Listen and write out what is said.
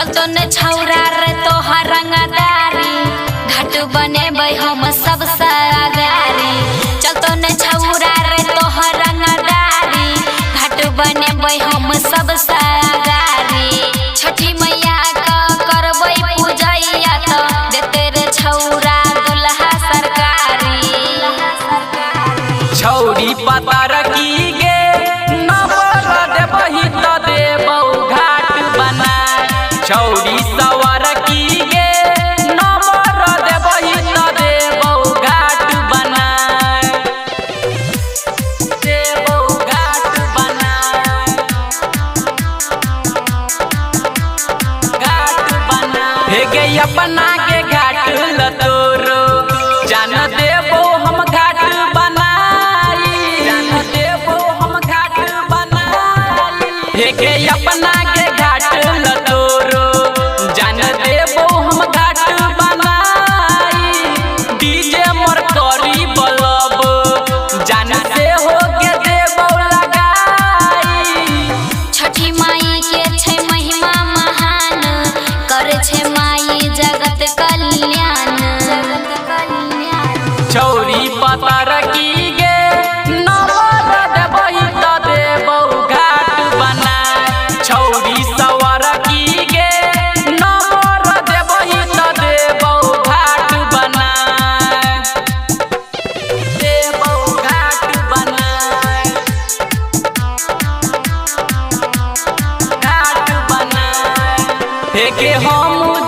चलतो न छौरा रे तोहर रंगदारी घाट बने हम सब सागारी। चलतो न छौरा रे तोहर रंगदारी घाट बने हम सब सागारी। छठी मैया का करबै पूजैया तो देते रे छौरा दुल्हा सरकारी। छौरी पता रखी गे नंबर देबही तो देबौ घाट बना। छौरी सवर की गे नंबर देबही तो देबौ घाट बना। देबौ घाट बना। घाट बना हे गे अपना के घाट लतोरो जान देबो हम घाट बनाई। जान देबो हम घाट बनाई हे गे अपना के घाट लतोरो जान देबो हम घाट बनाई। डीजे मोर करी बलब जान से हो के देबो लगाई। छठी माई के छै महिमा महान करे छै माई जगत कल्याण। छौरी पता रखी गे नंबर देबही तो देबौ घाट बना। छौरी सवर की गे नंबर देबही तो देबौ घाट बना। देबौ घाट बना। घाट बना हे गे हम